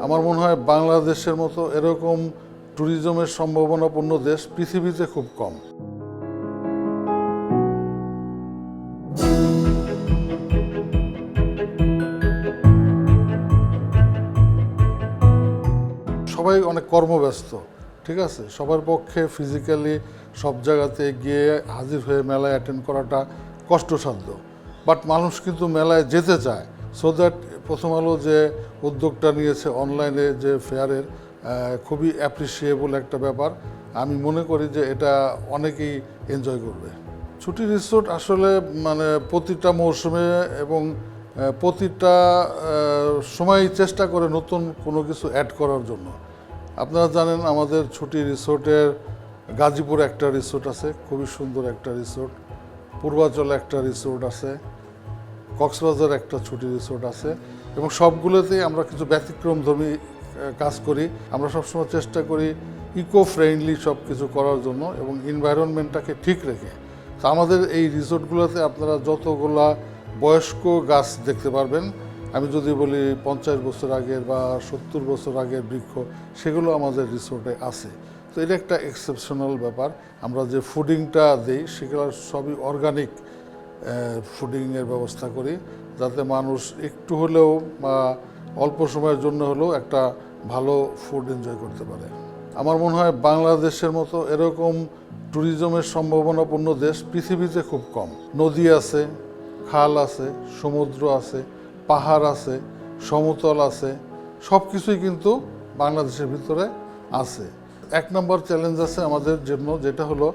আমার মনে হয় বাংলাদেশের মতো এরকম ট্যুরিজমের সম্ভাবনাপূর্ণ দেশ পৃথিবীতে খুব কম। সবাই অনেক কর্মব্যস্ত, ঠিক আছে, সবার পক্ষে ফিজিক্যালি সব জায়গাতে গিয়ে হাজির হয়ে মেলায় অ্যাটেন্ড করাটা কষ্টসাধ্য। বাট মানুষ কিন্তু মেলায় যেতে চায়। সো দ্যাট প্রথম আলো যে উদ্যোগটা নিয়েছে অনলাইনে যে ফেয়ারের, খুবই অ্যাপ্রিসিয়েবল একটা ব্যাপার। আমি মনে করি যে এটা অনেকেই এনজয় করবে। ছুটি রিসোর্ট আসলে প্রতিটা মৌসুমে এবং প্রতিটা সময় চেষ্টা করে নতুন কোনো কিছু অ্যাড করার জন্য। আপনারা জানেন আমাদের ছুটি রিসোর্টের গাজীপুরে একটা রিসোর্ট আছে, খুবই সুন্দর একটা রিসোর্ট। পূর্বাচলে একটা রিসোর্ট আছে, কক্সবাজার একটা ছুটি রিসোর্ট আছে, এবং সবগুলোতেই আমরা কিছু ব্যতিক্রমধর্মী কাজ করি। আমরা সবসময় চেষ্টা করি ইকো ফ্রেন্ডলি সব কিছু করার জন্য এবং এনভায়রনমেন্টটাকে ঠিক রেখে। তো আমাদের এই রিসোর্টগুলোতে আপনারা যতগুলা বয়স্ক গাছ দেখতে পারবেন, আমি যদি বলি 50 বছর আগের বা 70 বছর আগের বৃক্ষ, সেগুলো আমাদের রিসোর্টে আছে। তো এটা একটা এক্সেপশনাল ব্যাপার। আমরা যে ফুডিংটা দিই সেগুলো সবই অর্গানিক ফুডিংয়ের ব্যবস্থা করি, যাতে মানুষ একটু হলেও বা অল্প সময়ের জন্য হলেও একটা ভালো ফুড এনজয় করতে পারে। আমার মনে হয় বাংলাদেশের মতো এরকম ট্যুরিজমের সম্ভাবনাপূর্ণ দেশ পৃথিবীতে খুব কম। নদী আছে, খাল আছে, সমুদ্র আছে, পাহাড় আছে, সমতল আছে, সব কিছুই কিন্তু বাংলাদেশের ভিতরে আছে। এক নম্বর চ্যালেঞ্জ আছে আমাদের জন্য, যেটা হলো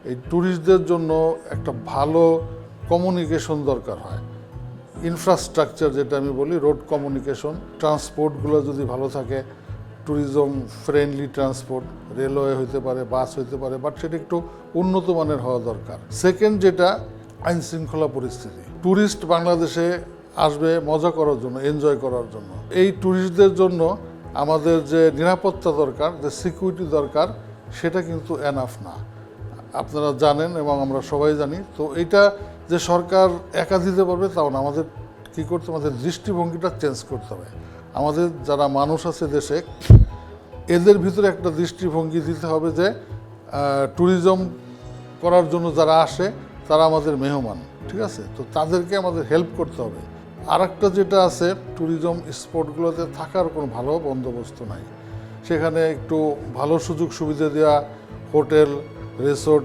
এই ট্যুরিস্টদের জন্য একটা ভালো কমিউনিকেশন দরকার হয়। ইনফ্রাস্ট্রাকচার যেটা আমি বলি, রোড কমিউনিকেশন, ট্রান্সপোর্টগুলো যদি ভালো থাকে, ট্যুরিজম ফ্রেন্ডলি ট্রান্সপোর্ট, রেলওয়ে হইতে পারে, বাস হইতে পারে, বাট সেটা একটু উন্নত মানের হওয়া দরকার। সেকেন্ড যেটা, আইন শৃঙ্খলা পরিস্থিতি। ট্যুরিস্ট বাংলাদেশে আসবে মজা করার জন্য, এনজয় করার জন্য। এই ট্যুরিস্টদের জন্য আমাদের যে নিরাপত্তা দরকার, যে সিকিউরিটি দরকার, সেটা কিন্তু এনাফ না। আপনারা জানেন এবং আমরা সবাই জানি। তো এইটা যে সরকার একা দিতে পারবে তাও না, আমাদের কী করতে, আমাদের দৃষ্টিভঙ্গিটা চেঞ্জ করতে হবে। আমাদের যারা মানুষ আছে দেশে, এদের ভিতরে একটা দৃষ্টিভঙ্গি দিতে হবে যে ট্যুরিজম করার জন্য যারা আসে তারা আমাদের মেহমান, ঠিক আছে। তো তাদেরকে আমাদের হেল্প করতে হবে। আর একটা যেটা আছে, ট্যুরিজম স্পটগুলোতে থাকার কোনো ভালো বন্দোবস্ত নাই। সেখানে একটু ভালো সুযোগ সুবিধা দেওয়া, হোটেল রিসোর্ট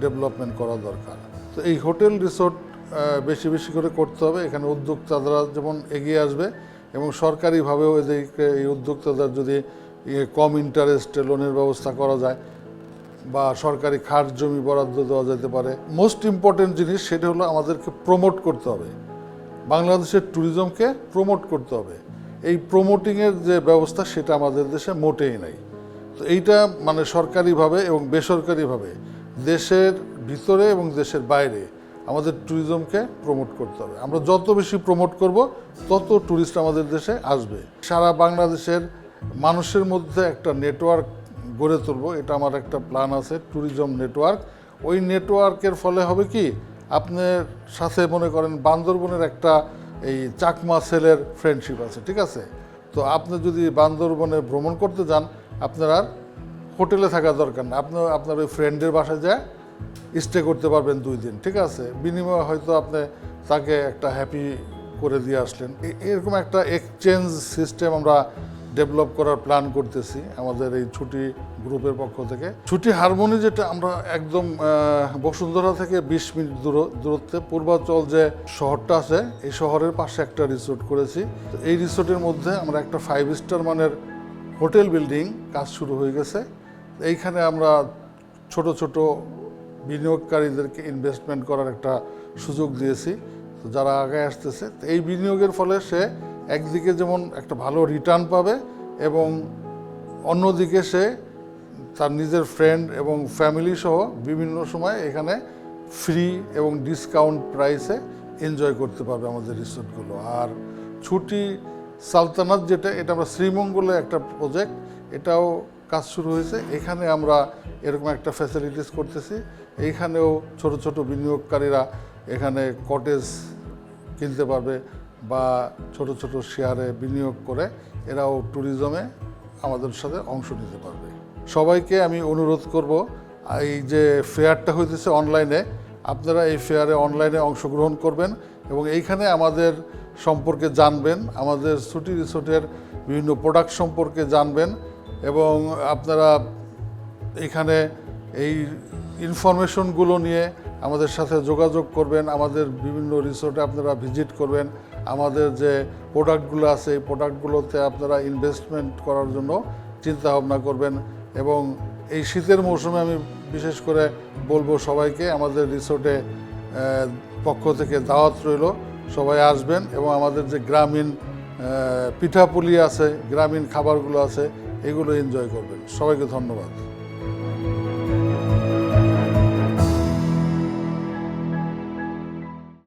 ডেভেলপমেন্ট করা দরকার। তো এই হোটেল রিসোর্ট বেশি বেশি করে করতে হবে। এখানে উদ্যোক্তারা যেমন এগিয়ে আসবে এবং সরকারিভাবেও এদেরকে, এই উদ্যোক্তাদের যদি কম ইন্টারেস্টে লোনের ব্যবস্থা করা যায় বা সরকারি খাস জমি বরাদ্দ দেওয়া যেতে পারে। মোস্ট ইম্পর্টেন্ট জিনিস সেটা হলো আমাদেরকে প্রমোট করতে হবে, বাংলাদেশের ট্যুরিজমকে প্রমোট করতে হবে। এই প্রমোটিংয়ের যে ব্যবস্থা সেটা আমাদের দেশে মোটেই নাই। তো এইটা সরকারিভাবে এবং বেসরকারিভাবে দেশের ভিতরে এবং দেশের বাইরে আমাদের ট্যুরিজমকে প্রমোট করতে হবে। আমরা যত বেশি প্রমোট করব তত ট্যুরিস্ট আমাদের দেশে আসবে। সারা বাংলাদেশের মানুষের মধ্যে একটা নেটওয়ার্ক গড়ে তুলব, এটা আমার একটা প্ল্যান আছে, ট্যুরিজম নেটওয়ার্ক। ওই নেটওয়ার্কের ফলে হবে কি, আপনার সাথে মনে করেন বান্দরবনের একটা এই চাকমা সেলের ফ্রেন্ডশিপ আছে, ঠিক আছে। তো আপনি যদি বান্দরবনে ভ্রমণ করতে যান, আপনার আর হোটেলে থাকা দরকার না, আপনি আপনার ওই ফ্রেন্ডের বাসায় যায় স্টে করতে পারবেন 2 দিন, ঠিক আছে। বিনিময়ে হয়তো আপনি তাকে একটা হ্যাপি করে দিয়ে আসলেন। এরকম একটা এক্সচেঞ্জ সিস্টেম আমরা ডেভেলপ করার প্ল্যান করতেছি আমাদের এই ছুটি গ্রুপের পক্ষ থেকে। ছুটি হারমোনি, যেটা আমরা একদম বসুন্ধরা থেকে 20 মিনিট দূরত্বে পূর্বাচল যে শহরটা আছে, এই শহরের পাশে একটা রিসোর্ট করেছি। তো এই রিসোর্টের মধ্যে আমরা একটা 5 স্টার মানের হোটেল বিল্ডিং কাজ শুরু হয়ে গেছে। এইখানে আমরা ছোট ছোট বিনিয়োগকারীদেরকে ইনভেস্টমেন্ট করার একটা সুযোগ দিয়েছি। তো যারা আগে আসতেছে, তো এই বিনিয়োগের ফলে সে একদিকে যেমন একটা ভালো রিটার্ন পাবে এবং অন্যদিকে সে তার নিজের ফ্রেন্ড এবং ফ্যামিলি সহ বিভিন্ন সময় এখানে ফ্রি এবং ডিসকাউন্ট প্রাইসে এনজয় করতে পারবে আমাদের রিসোর্টগুলো। আর ছুটি সালতানাত যেটা, এটা আমরা শ্রীমঙ্গলে একটা প্রজেক্ট, এটাও কাজ শুরু হয়েছে। এখানে আমরা এরকম একটা ফ্যাসিলিটিস করতেছি। এইখানেও ছোট ছোট বিনিয়োগকারীরা এখানে কটেজ কিনতে পারবে, বা ছোট ছোট শেয়ারে বিনিয়োগ করে এরাও ট্যুরিজমে আমাদের সাথে অংশ নিতে পারবে। সবাইকে আমি অনুরোধ করব, এই যে ফেয়ারটা হইতেছে অনলাইনে, আপনারা এই ফেয়ারে অনলাইনে অংশগ্রহণ করবেন এবং এইখানে আমাদের সম্পর্কে জানবেন, আমাদের ছুটি রিসোর্টের বিভিন্ন প্রোডাক্ট সম্পর্কে জানবেন এবং আপনারা এখানে এই ইনফরমেশনগুলো নিয়ে আমাদের সাথে যোগাযোগ করবেন। আমাদের বিভিন্ন রিসোর্টে আপনারা ভিজিট করবেন, আমাদের যে প্রোডাক্টগুলো আছে এই প্রোডাক্টগুলোতে আপনারা ইনভেস্টমেন্ট করার জন্য চিন্তা ভাবনা করবেন। এবং এই শীতের মৌসুমে আমি বিশেষ করে বলবো সবাইকে, আমাদের রিসোর্টে পক্ষ থেকে দাওয়াত রইল, সবাই আসবেন এবং আমাদের যে গ্রামীণ পিঠাপুলি আছে, গ্রামীণ খাবারগুলো আছে, এগুলো এনজয় করবেন। সবাইকে ধন্যবাদ।